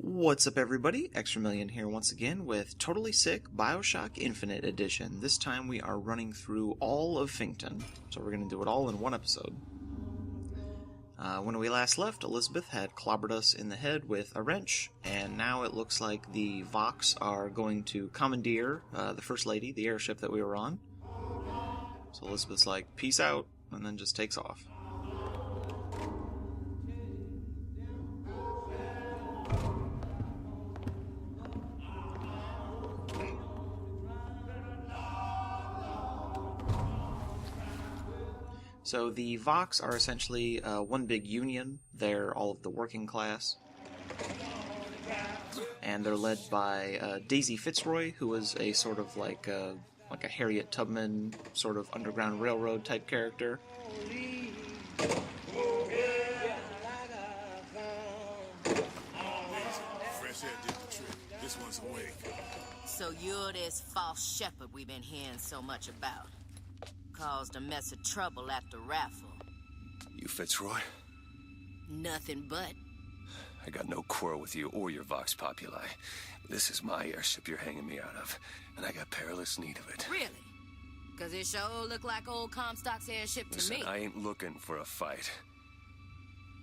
What's up, everybody? Extra Million here once again with Totally Sick Bioshock Infinite Edition. This time we are running through all of Finkton, so we're going to do it all in one episode. When we last left, Elizabeth had clobbered us in the head with a wrench, and now it looks like the Vox are going to commandeer the First Lady, the airship that we were on. So Elizabeth's like, peace out, and then just takes off. So the Vox are essentially one big union. They're all of the working class. And they're led by Daisy Fitzroy, who is a sort of like a Harriet Tubman sort of Underground Railroad type character. Fresh air did the trick. This one's awake. So you're this false shepherd we've been hearing so much about. Caused a mess of trouble at the raffle. You Fitzroy? Nothing but. I got no quarrel with you or your Vox Populi. This is my airship you're hanging me out of, and I got perilous need of it. Really? Because it sure look like old Comstock's airship to Listen, me. I ain't looking for a fight.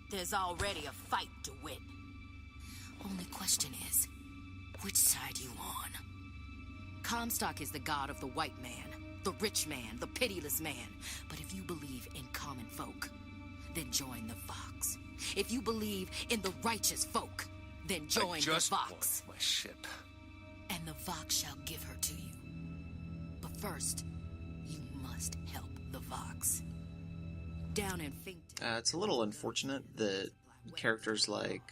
There's already a fight to win. Only question is, which side you on? Comstock is the god of the white man, the rich man, the pitiless man. But if you believe in common folk, then join the Vox. If you believe in the righteous folk, then join the Vox. Want my ship. And the Vox shall give her to you. But first, you must help the Vox. Down in Finkton. It's a little unfortunate that characters like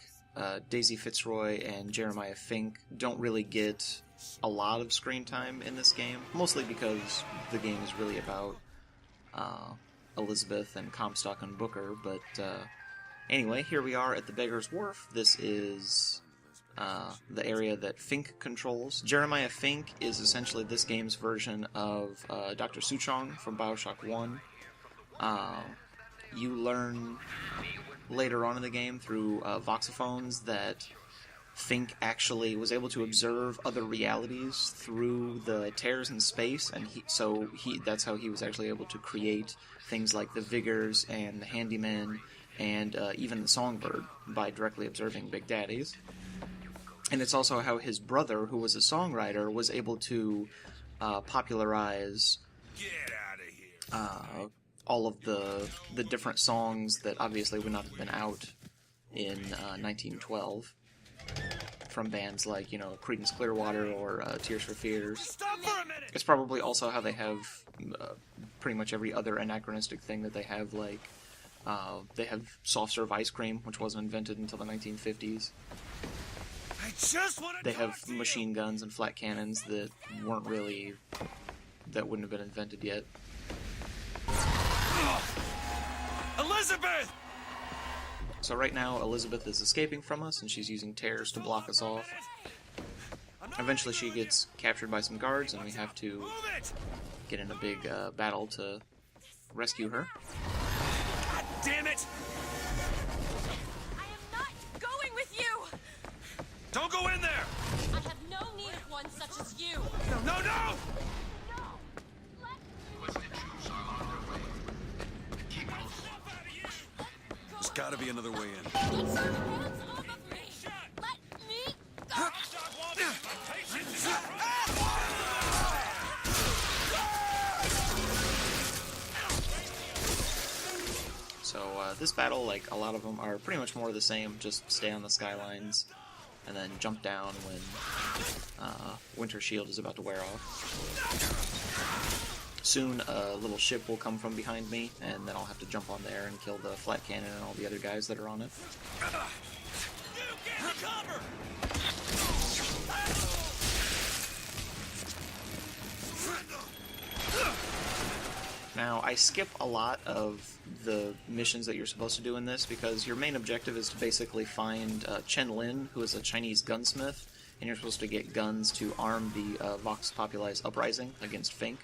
Daisy Fitzroy and Jeremiah Fink don't really get a lot of screen time in this game, mostly because the game is really about Elizabeth and Comstock and Booker, but anyway, here we are at the Beggar's Wharf. This is the area that Fink controls. Jeremiah Fink is essentially this game's version of Dr. Suchong from Bioshock 1. You learn later on in the game through voxophones that Fink actually was able to observe other realities through the tears in space, and that's how he was actually able to create things like the Vigors and the Handyman and even the Songbird by directly observing Big Daddies. And it's also how his brother, who was a songwriter, was able to popularize all of the different songs that obviously would not have been out in 1912. From bands like, Creedence Clearwater or Tears for Fears. Stop for a minute! It's probably also how they have pretty much every other anachronistic thing that they have, like, they have soft serve ice cream, which wasn't invented until the 1950s. I just want to They have machine guns and flat cannons that wouldn't have been invented yet. Elizabeth! So right now, Elizabeth is escaping from us, and she's using tears to block us off. Eventually she gets captured by some guards, and we have to get in a big battle to rescue her. God damn it! I am not going with you! Don't go in there! I have no need of one such as you! No! No! There's gotta be another way in. Get your hands off of me! Let me go! So this battle, like a lot of them, are pretty much more of the same. Just stay on the skylines, and then jump down when Winter Shield is about to wear off. Soon a little ship will come from behind me, and then I'll have to jump on there and kill the flat cannon and all the other guys that are on it. Now, I skip a lot of the missions that you're supposed to do in this because your main objective is to basically find Chen Lin, who is a Chinese gunsmith, and you're supposed to get guns to arm the Vox Populi's uprising against Fink.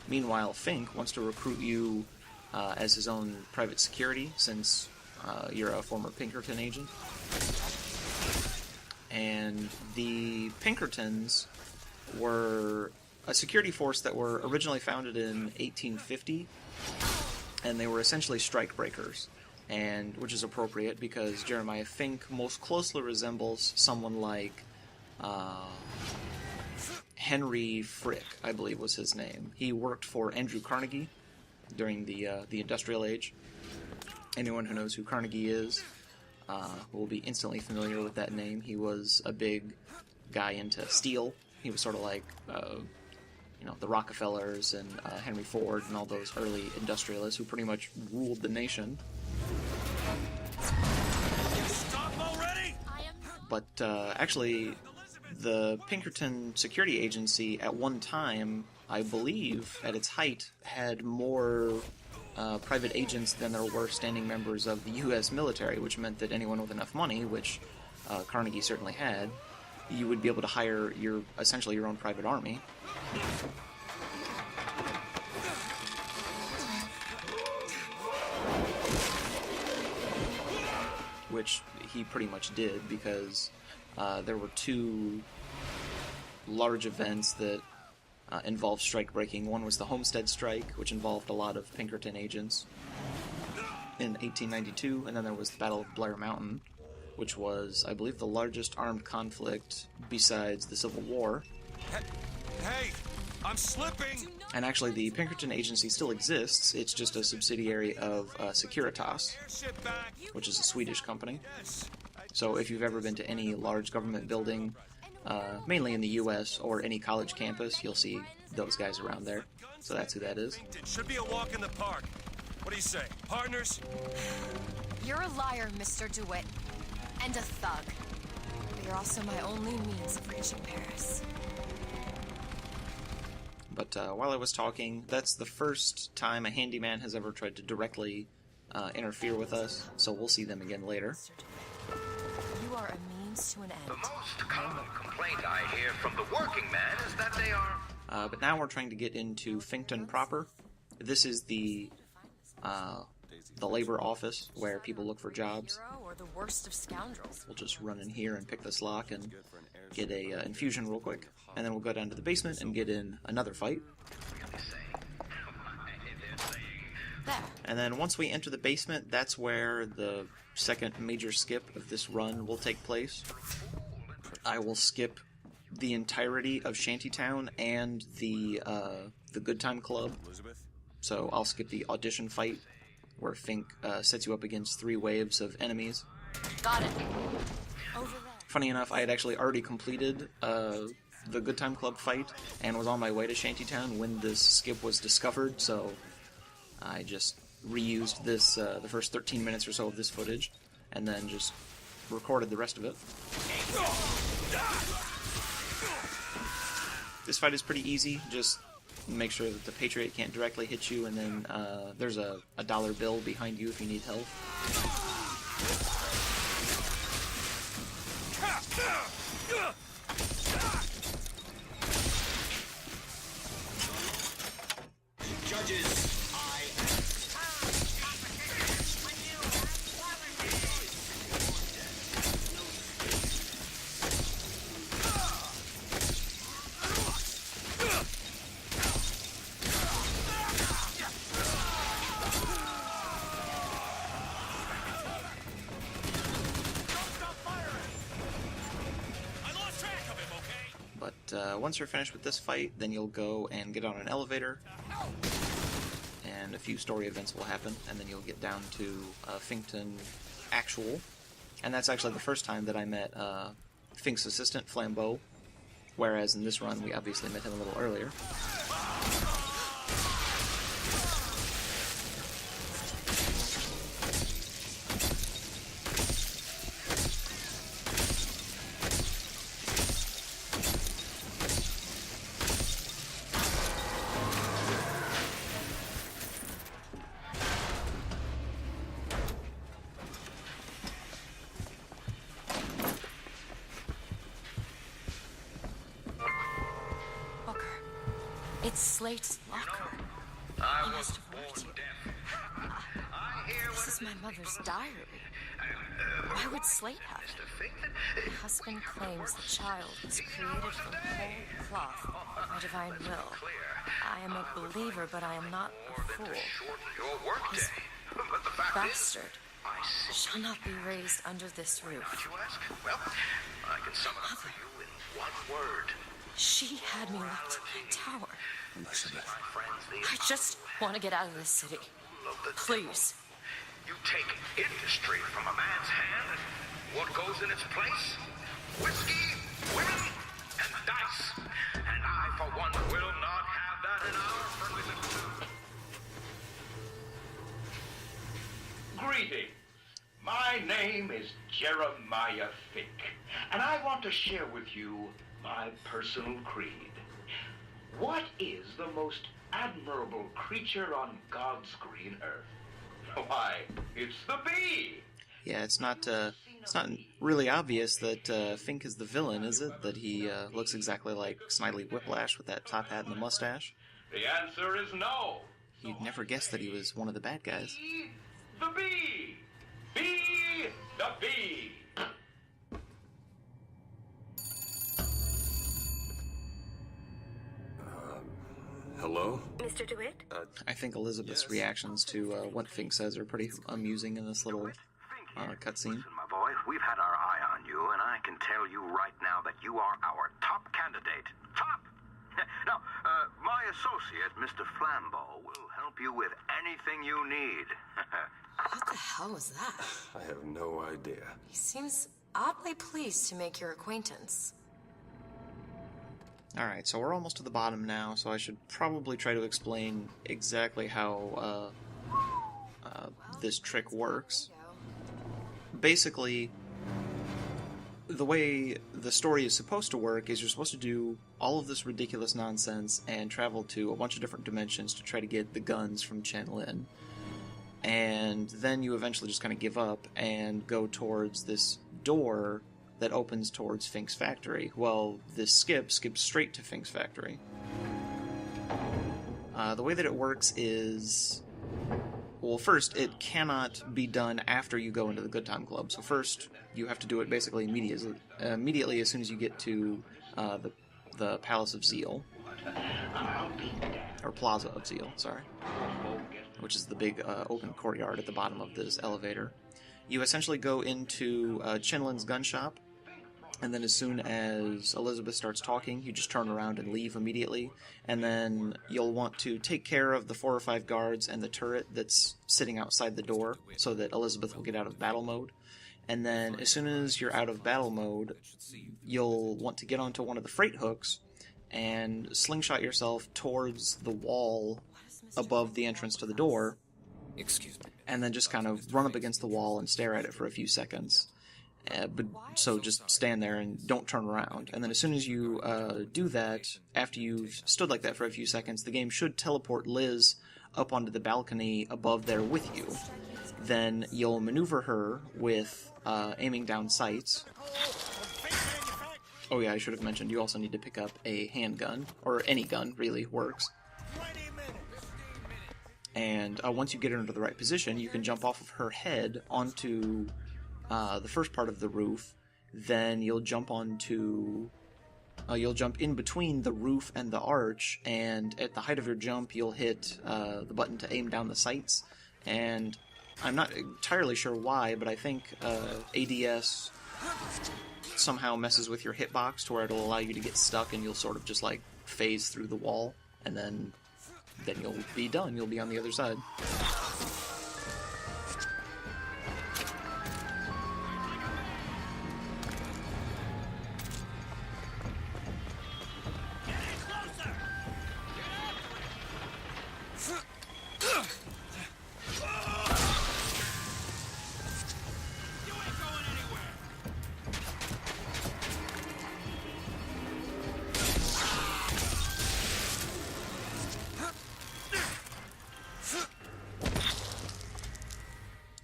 Meanwhile, Fink wants to recruit you as his own private security, since you're a former Pinkerton agent. And And the Pinkertons were a security force that were originally founded in 1850, and they were essentially strikebreakers, and which is appropriate because Jeremiah Fink most closely resembles someone like Henry Frick, I believe was his name. He worked for Andrew Carnegie during the Industrial Age. Anyone who knows who Carnegie is will be instantly familiar with that name. He was a big guy into steel. He was sort of like, the Rockefellers and Henry Ford and all those early industrialists who pretty much ruled the nation. Stop already! But actually, the Pinkerton Security Agency at one time, I believe, at its height, had more private agents than there were standing members of the U.S. military, which meant that anyone with enough money, which Carnegie certainly had, you would be able to hire essentially your own private army. Which he pretty much did, because there were two large events that involved strike breaking. One was the Homestead Strike, which involved a lot of Pinkerton agents in 1892, and then there was the Battle of Blair Mountain, which was, I believe, the largest armed conflict besides the Civil War. Hey, I'm slipping! And actually, the Pinkerton Agency still exists. It's just a subsidiary of Securitas, which is a Swedish company. So if you've ever been to any large government building, mainly in the U.S. or any college campus, you'll see those guys around there. So that's who that is. It should be a walk in the park. What do you say, partners? You're a liar, Mr. DeWitt. And a thug. But you're also my only means of reaching Paris. But while I was talking, that's the first time a handyman has ever tried to directly interfere with us, so we'll see them again later. You are a means to an end. The most common complaint I hear from the working man is that they are... But now we're trying to get into Finkton Proper. This is the labor office where people look for jobs. Or the worst of scoundrels. We'll just run in here and pick this lock and get a infusion real quick, and then we'll go down to the basement and get in another fight. There. And then once we enter the basement, that's where the second major skip of this run will take place. I will skip the entirety of Shanty Town and the Good Time Club. So I'll skip the audition fight, where Fink sets you up against 3 waves of enemies. Got it. Over there. Funny enough, I had actually already completed the Good Time Club fight and was on my way to Shanty Town when this skip was discovered, so I just reused this the first 13 minutes or so of this footage, and then just recorded the rest of it. This fight is pretty easy. Just make sure that the Patriot can't directly hit you, and then there's a dollar bill behind you if you need help. Judges, Once you're finished with this fight, then you'll go and get on an elevator, and a few story events will happen, and then you'll get down to Finkton Actual, and that's actually the first time that I met Fink's assistant, Flambeau, whereas in this run we obviously met him a little earlier. It's Slate's locker. I He was must have born worked here. deaf. I hear This is my mother's diary. Why would Slate have it? Mr. Finkton, My husband husband claims the child was created from whole cloth by divine will. I am a believer, but I am not a fool. This bastard shall not be raised under this roof. Well, I can sum it up for you in one word. She had me locked in my tower. Elizabeth. I just want to get out of this city. Please. You take industry from a man's hand, and what goes in its place? Whiskey, women, and dice. And I, for one, will not have that in our prison. Greetings. My name is Jeremiah Fink, and I want to share with you my personal creed. What is the most admirable creature on God's green earth? Why, it's the bee! Yeah, it's not really obvious that Fink is the villain, is it? That he looks exactly like Snidely Whiplash with that top hat and the mustache? The answer is no. You'd never guess that he was one of the bad guys. Be the bee! Be the bee! Hello? Mr. DeWitt? I think Elizabeth's reactions to what Fink says are pretty amusing in this little cutscene. Listen, my boy, we've had our eye on you, and I can tell you right now that you are our top candidate. Top! Now, my associate, Mr. Flambeau, will help you with anything you need. What the hell was that? I have no idea. He seems oddly pleased to make your acquaintance. Alright, so we're almost to the bottom now, so I should probably try to explain exactly how this trick works. Basically, the way the story is supposed to work is you're supposed to do all of this ridiculous nonsense and travel to a bunch of different dimensions to try to get the guns from Chen Lin. And then you eventually just kind of give up and go towards this door that opens towards Fink's factory. Well, this skips straight to Fink's factory. The way that it works is... Well, first, it cannot be done after you go into the Good Time Club. So first, you have to do it basically immediately as soon as you get to the Palace of Zeal. Or Plaza of Zeal, sorry. Which is the big open courtyard at the bottom of this elevator. You essentially go into Chen Lin's gun shop, and then as soon as Elizabeth starts talking, you just turn around and leave immediately, and then you'll want to take care of the 4 or 5 guards and the turret that's sitting outside the door, so that Elizabeth will get out of battle mode. And then as soon as you're out of battle mode, you'll want to get onto one of the freight hooks and slingshot yourself towards the wall above the entrance to the door, and then just kind of run up against the wall and stare at it for a few seconds. So just stand there and don't turn around. And then as soon as you do that, after you've stood like that for a few seconds, the game should teleport Liz up onto the balcony above there with you. Then you'll maneuver her with aiming down sights. Oh yeah, I should have mentioned, you also need to pick up a handgun, or any gun, really, works. And once you get her into the right position, you can jump off of her head onto the first part of the roof. Then you'll jump onto... you'll jump in between the roof and the arch, and at the height of your jump, you'll hit the button to aim down the sights. And I'm not entirely sure why, but I think ADS somehow messes with your hitbox to where it'll allow you to get stuck, and you'll sort of just, like, phase through the wall, and then you'll be done. You'll be on the other side.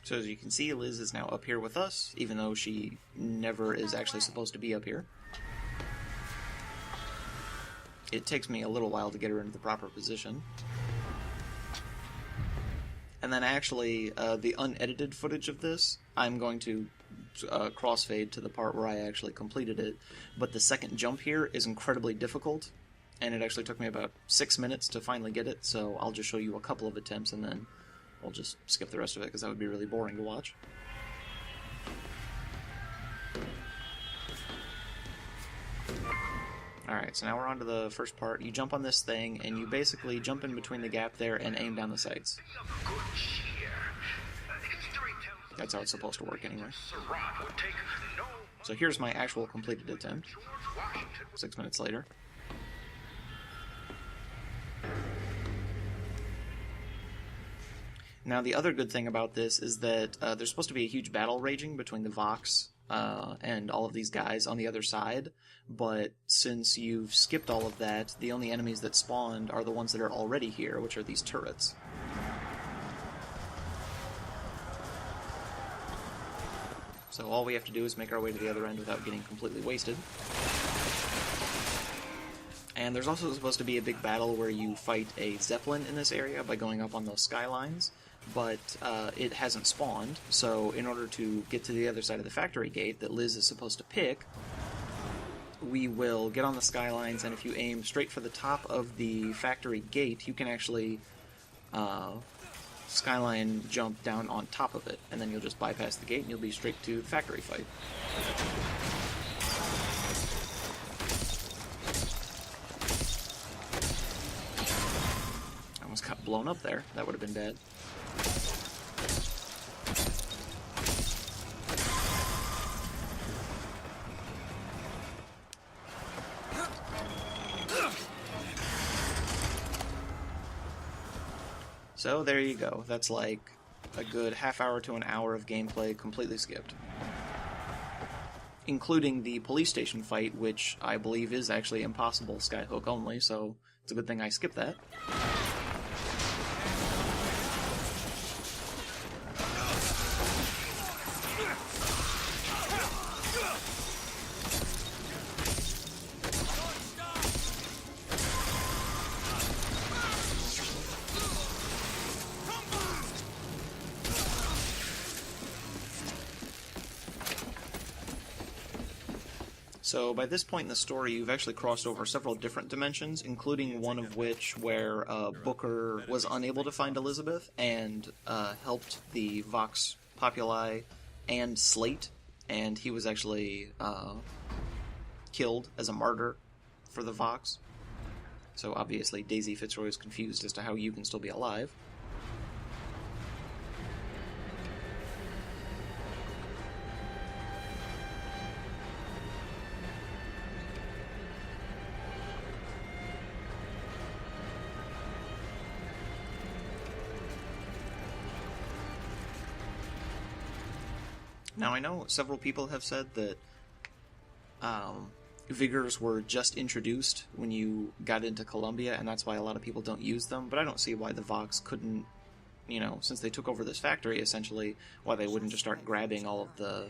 So as you can see, Liz is now up here with us, even though she never is actually supposed to be up here. It takes me a little while to get her into the proper position. And then actually, the unedited footage of this I'm going to crossfade to the part where I actually completed it, but the second jump here is incredibly difficult, and it actually took me about 6 minutes to finally get it, so I'll just show you a couple of attempts and then we'll just skip the rest of it because that would be really boring to watch. Alright, so now we're on to the first part. You jump on this thing, and you basically jump in between the gap there and aim down the sights. That's how it's supposed to work anyway. So here's my actual completed attempt. 6 minutes later. Now the other good thing about this is that there's supposed to be a huge battle raging between the Vox and all of these guys on the other side, but since you've skipped all of that, the only enemies that spawned are the ones that are already here, which are these turrets. So all we have to do is make our way to the other end without getting completely wasted. And there's also supposed to be a big battle where you fight a Zeppelin in this area by going up on those skylines, but it hasn't spawned, so in order to get to the other side of the factory gate that Liz is supposed to pick, we will get on the skylines, and if you aim straight for the top of the factory gate, you can actually skyline jump down on top of it, and then you'll just bypass the gate and you'll be straight to the factory fight. I almost got blown up there. That would have been bad. So there you go. That's like a good half hour to an hour of gameplay completely skipped. Including the police station fight, which I believe is actually impossible Skyhook only, so it's a good thing I skipped that. So by this point in the story, you've actually crossed over several different dimensions, including one of which where Booker was unable to find Elizabeth and helped the Vox Populi and Slate, and he was actually killed as a martyr for the Vox. So obviously Daisy Fitzroy is confused as to how you can still be alive. Now, I know several people have said that Vigors were just introduced when you got into Columbia, and that's why a lot of people don't use them, but I don't see why the Vox couldn't, you know, since they took over this factory, essentially, why they wouldn't just start grabbing all of the,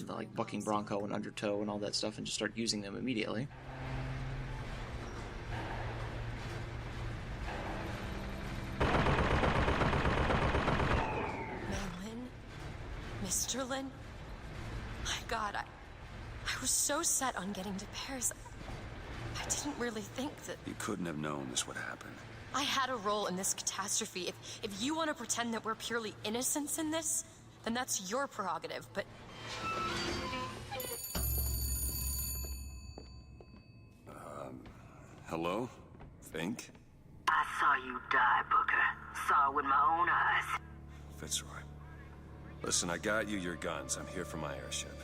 like, Bucking Bronco and Undertow and all that stuff and just start using them immediately. Mr. Lin? My God, I was so set on getting to Paris. I didn't really think that... You couldn't have known this would happen. I had a role in this catastrophe. If you want to pretend that we're purely innocents in this, then that's your prerogative, but... Hello? Fink? I saw you die, Booker. Saw it with my own eyes. Fitzroy. Listen, I got you your guns. I'm here for my airship.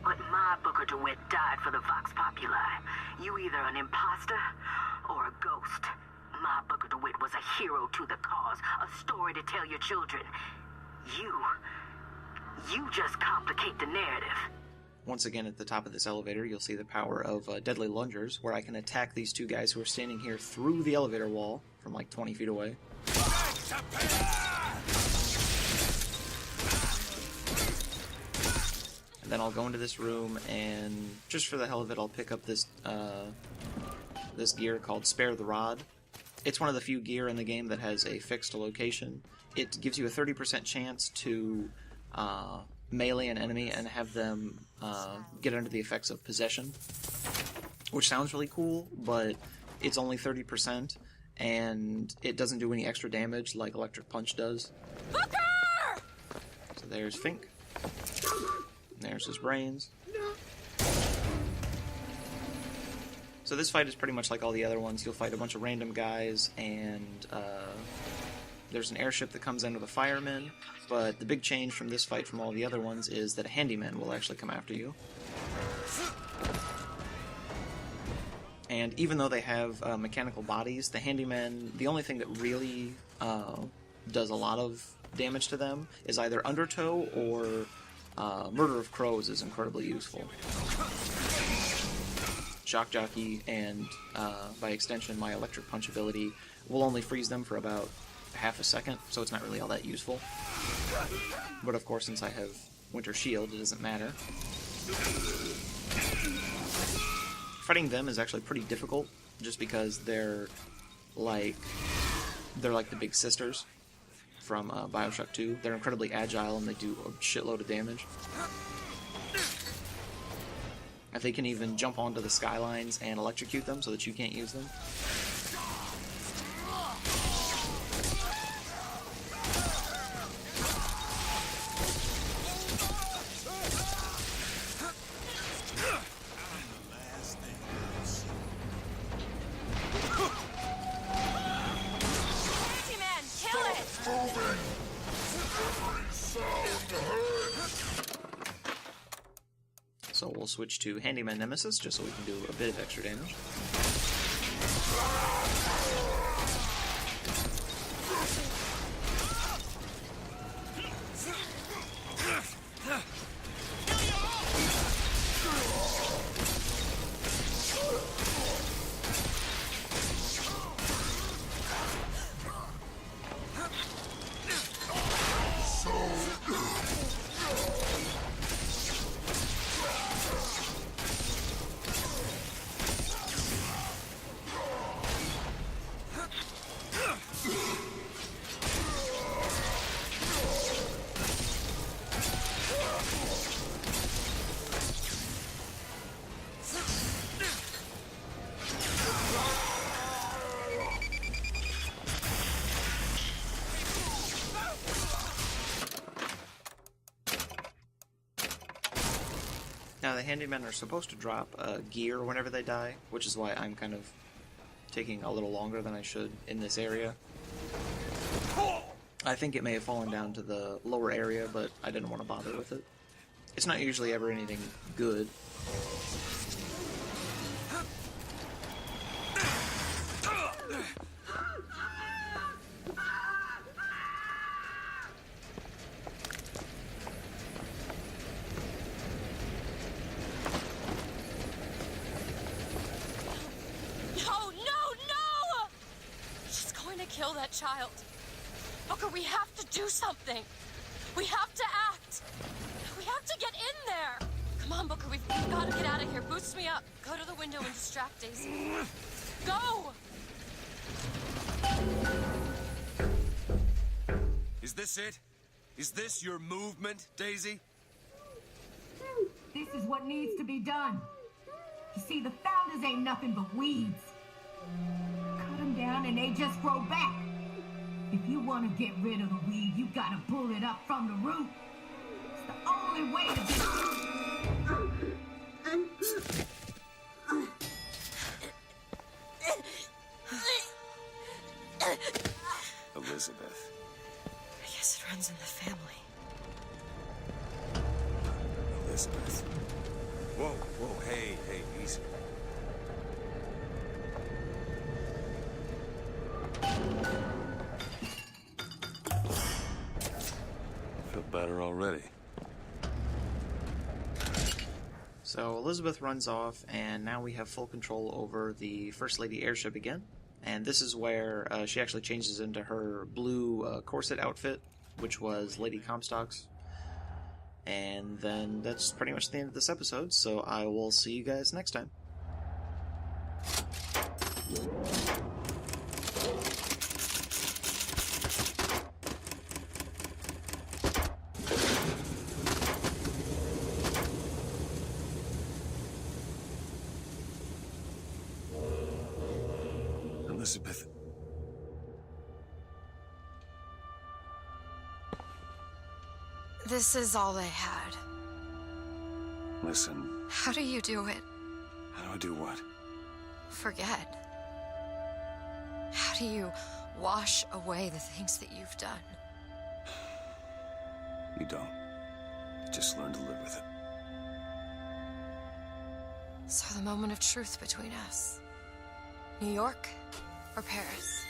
But my Booker DeWitt died for the Vox Populi. You either an imposter or a ghost. My Booker DeWitt was a hero to the cause, a story to tell your children. You just complicate the narrative. Once again, at the top of this elevator, you'll see the power of Deadly Lungers, where I can attack these two guys who are standing here through the elevator wall from like 20 feet away. And then I'll go into this room, and just for the hell of it, I'll pick up this this gear called Spare the Rod. It's one of the few gear in the game that has a fixed location. It gives you a 30% chance to melee an enemy and have them get under the effects of possession, which sounds really cool, but it's only 30%, and it doesn't do any extra damage like Electric Punch does. Booker! So there's Fink. There's his brains. So this fight is pretty much like all the other ones. You'll fight a bunch of random guys, and there's an airship that comes in with a fireman, but the big change from this fight from all the other ones is that a handyman will actually come after you. And even though they have mechanical bodies, the handyman, the only thing that really does a lot of damage to them is either undertow or Murder of Crows is incredibly useful. Shock Jockey and, by extension, my Electric Punch ability will only freeze them for about half a second, so it's not really all that useful. But of course, since I have Winter Shield, it doesn't matter. Fighting them is actually pretty difficult, just because they're like the big sisters from Bioshock 2. They're incredibly agile and they do a shitload of damage. If they can even jump onto the skylines and electrocute them so that you can't use them. So we'll switch to Handyman Nemesis, just so we can do a bit of extra damage. Now, the handymen are supposed to drop gear whenever they die, which is why I'm kind of taking a little longer than I should in this area. I think it may have fallen down to the lower area, but I didn't want to bother with it. It's not usually ever anything good. Kill that child. Booker, we have to do something. We have to act. We have to get in there. Come on, Booker, we've got to get out of here. Boost me up. Go to the window and distract Daisy. Go! Is this it? Is this your movement, Daisy? This is what needs to be done. You see, the founders ain't nothing but weeds. Cut them down and they just grow back. If you want to get rid of the weed, you gotta pull it up from the root. It's the only way to Elizabeth. I guess it runs in the family. Elizabeth. Whoa, hey, easy. Feel better already. So Elizabeth runs off, and now we have full control over the First Lady airship again. And this is where she actually changes into her blue corset outfit, which was Lady Comstock's. And then that's pretty much the end of this episode, so I will see you guys next time. Elizabeth. This is all they had. Listen, How do you do it? how do I do what? Forget. How do you wash away the things that you've done? You don't. You just learn to live with it. So the moment of truth between us. New York or Paris?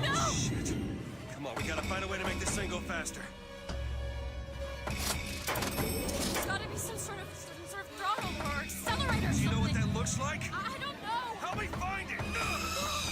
No! Shit. Come on, we gotta find a way to make this thing go faster. There's gotta be some sort of throttle or accelerator or Do you know what something. that looks like? I don't know! Help me find it!